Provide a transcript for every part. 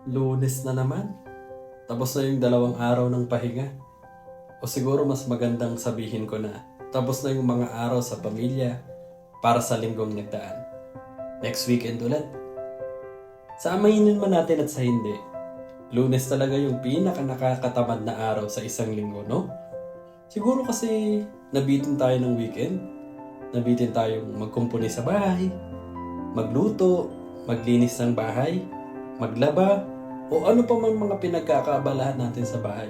Lunes na naman. Tapos na yung 2 araw ng pahinga. O siguro mas magandang sabihin ko na tapos na yung mga araw sa pamilya para sa linggong nagdaan. Next weekend ulit. Sa aminin man natin at sa hindi, Lunes talaga yung pinaka nakakatamad na araw sa isang linggo, no? Siguro kasi nabitin tayo ng weekend. Nabitin tayong magkumpuni sa bahay, magluto, maglinis ng bahay, maglaba, o ano pa mang mga pinagkakaabalahan natin sa bahay.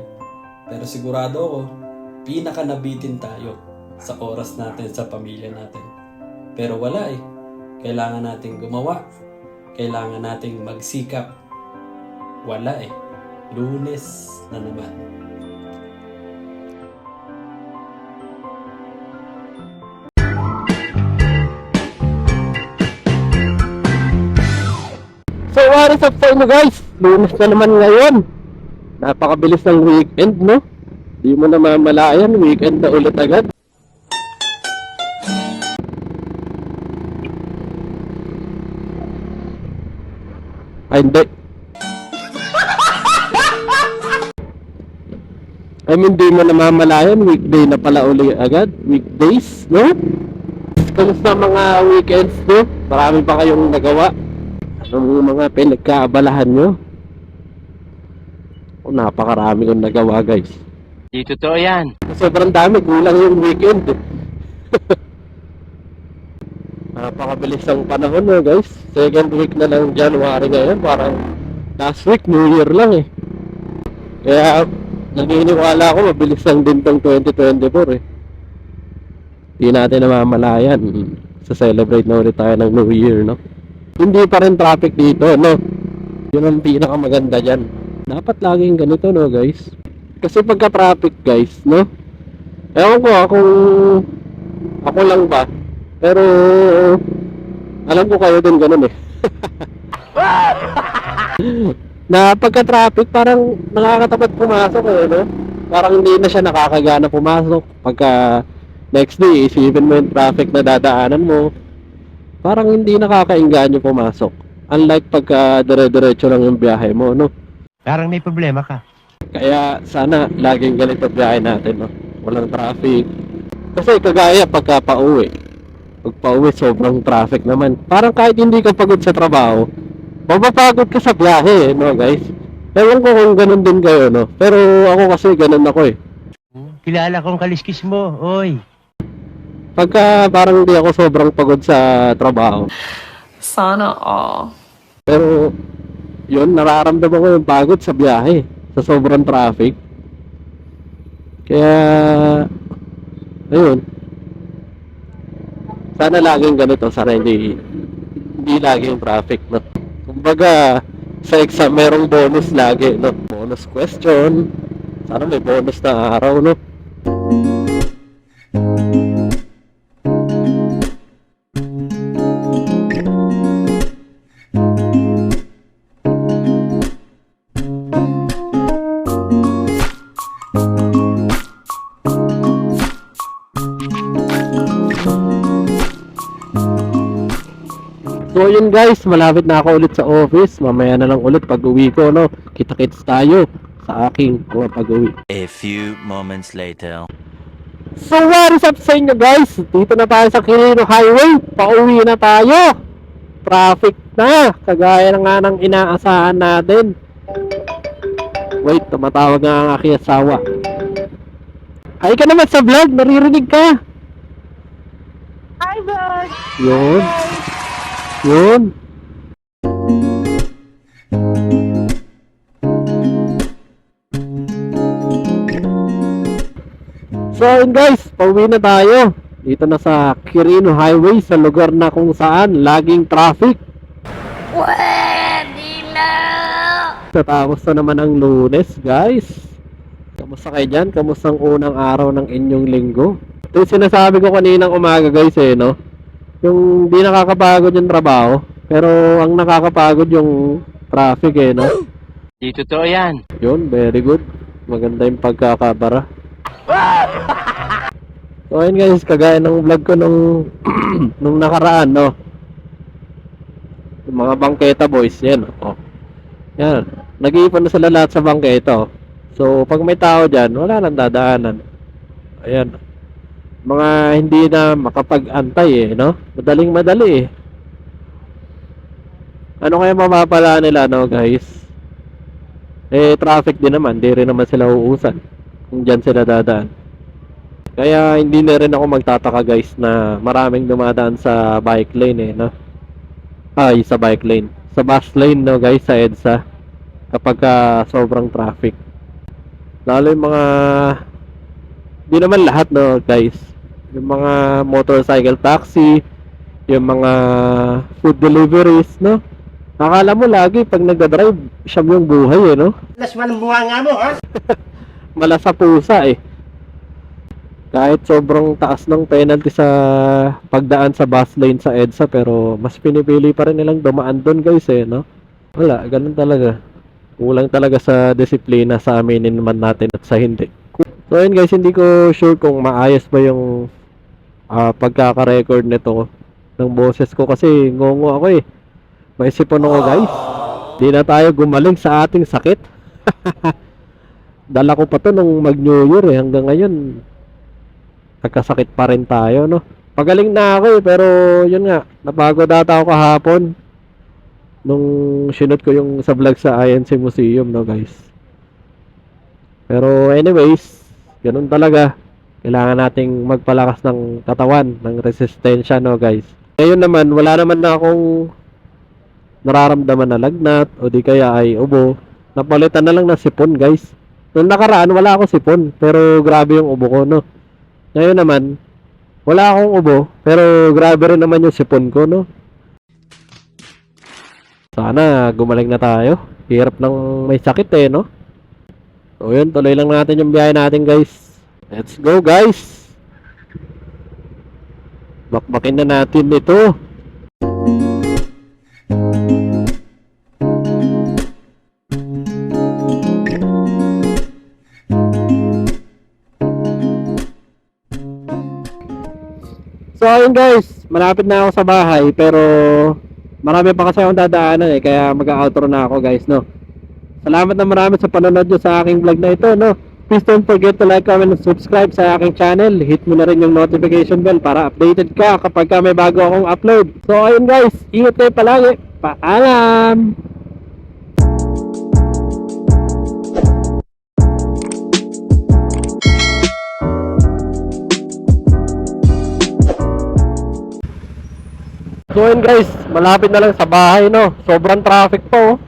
Pero sigurado ako, pinaka nabitin tayo sa oras natin sa pamilya natin. Pero wala eh. Kailangan nating gumawa. Kailangan nating magsikap. Wala eh. Lunes na naman. So what is up sa inyo guys? Lunes na naman ngayon. Napakabilis ng weekend, no? Di mo na mamalayan, weekend na ulit agad. Ay hindi. I mean, di mo na mamalayan, weekday na pala uli agad. Weekdays, no? Kamusta mga weekends, no? Marami pa kayong nagawa. Anong mga pinagkaabalahan nyo? Napakarami kong nagawa guys. Di totoo yan. Sobrang dami, kulang yung weekend. Napakabilis ang panahon no guys. Second week na lang January ngayon. Parang last week, New Year lang eh. Kaya naniniwala ako mabilis lang din tong 2024 eh. Di natin namamalayan. Sa-celebrate na ulit tayo ng New Year, no? Hindi pa rin traffic dito, no? Yun ang pinakamaganda dyan. Dapat laging ganito, no, guys? Kasi pagka traffic, guys, no? Ewan ko kung ako lang ba. Pero alam ko kayo din ganun eh. Na pagka traffic, parang nakakatamad pumasok eh, no? Parang hindi na siya nakakagana pumasok. Pagka next day, isipin mo yung traffic na dadaanan mo. Parang hindi nakakainganyo pumasok. Unlike pagka dire-diretso lang yung biyahe mo, no? Parang may problema ka. Kaya sana laging ganito biyahe natin, no? Walang traffic. Kasi kagaya pagka pauwi. Pag pauwi, sobrang traffic naman. Parang kahit hindi ka pagod sa trabaho, mapapagod ka sa biyahe, no guys? Ewan ko kung ganun din kayo, no? Pero ako kasi ganun ako eh. Kilala kong kaliskis mo, oy. Pagka parang hindi ako sobrang pagod sa trabaho. Sana all. Pero yun, nararamdaman ko yung pagod sa biyahe, sa sobrang traffic. Kaya ayun, sana laging ganito, sana hindi laging traffic, no? Kumbaga sa exam merong bonus lagi, no? Bonus question. Sana may bonus na araw, no? So yun guys, malapit na ako ulit sa office. Mamaya na lang ulit pag uwi ko, no? Kita-kits tayo sa aking mga pag-uwi. A few moments later. So what is up sa inyo guys? Dito na tayo sa Quirino Highway. Pauwi na tayo. Traffic na, kagaya na nga ng inaasahan natin. Wait, tumatawag nga ang aking asawa. Ay ka naman sa vlog, naririnig ka. Hi, vlog! Yun. Yun. So yun guys, pauwi na tayo. Dito na sa Quirino Highway, sa lugar na kung saan laging traffic. Pwede na! Tatapos na naman ang Lunes guys. Kamusta kayo dyan? Kamusta ang unang araw ng inyong linggo? Ito yung sinasabi ko kaninang umaga guys eh, no? Yung di nakakapagod yung trabaho, pero ang nakakapagod yung traffic eh, no? Di totoo yan. Yun, very good. Maganda yung pagkakabara. So ayun guys, kagaya ng vlog ko nung nung nakaraan, no? Yung mga bangketa boys, yan, oh. Yan. Nag-iipon na sila lahat sa bangketa. So, pag may tao dyan, wala nang dadaanan. Ayan. Mga hindi na makapag-antay eh, no? Madaling madali eh. Ano kaya mapapala nila, no, guys? Eh, traffic din naman. Di rin naman sila uusan kung dyan sila dadaan. Kaya hindi na rin ako magtataka, guys, na maraming dumadaan sa bike lane eh, no? Ay, sa bike lane. Sa bus lane, no, guys, sa EDSA. Kapag sobrang traffic. Lalo yung mga... Di naman lahat, no, guys. Yung mga motorcycle taxi, yung mga food deliveries, no? Akala mo lagi pag nagdadrive, siyam yung buhay, eh, no? Lasman ang buha nga mo, ha? Malasa pusa, eh. Kahit sobrang taas ng penalty sa pagdaan sa bus lane sa EDSA, pero mas pinipili pa rin nilang dumaan doon, guys, eh, no? Wala, ganun talaga. Kulang talaga sa disiplina sa aminin naman natin at sa hindi. So ayun guys, hindi ko sure kung maayos ba yung pagkaka-record nito ng boses ko kasi ngongo ako eh. May sipon ako guys. Di na tayo gumaling sa ating sakit. Dala ko pa to nung mag-New Year eh. Hanggang ngayon, nagkasakit pa rin tayo, no? Pagaling na ako eh, pero yun nga, napagod ata ako kahapon nung sinot ko yung sa vlog sa INC Museum, no guys. Pero anyways, ganun talaga. Kailangan nating magpalakas ng katawan, ng resistensya, no guys. Ngayon naman, wala naman na akong nararamdaman na lagnat o di kaya ay ubo. Napalitan na lang ng sipon, guys. Noong nakaraan, wala akong sipon, pero grabe yung ubo ko, no. Ngayon naman, wala akong ubo, pero grabe rin naman yung sipon ko, no. Sana gumaling na tayo. Hirap ng may sakit eh, no? So yun, tuloy lang natin yung biyahe natin, guys. Let's go, guys! Bakbakin na natin ito. So ayun guys, malapit na ako sa bahay pero marami pa kasi akong dadaanan eh, kaya mag-outro na ako guys, no. Salamat na marami sa panonood nyo sa aking vlog na ito, no. Please don't forget to like, comment, and subscribe sa aking channel. Hit mo na rin yung notification bell para updated ka kapag may bago akong upload. So ayun guys, ingat kayo palagi. Paalam! So yun guys, malapit na lang sa bahay, no. Sobrang traffic po.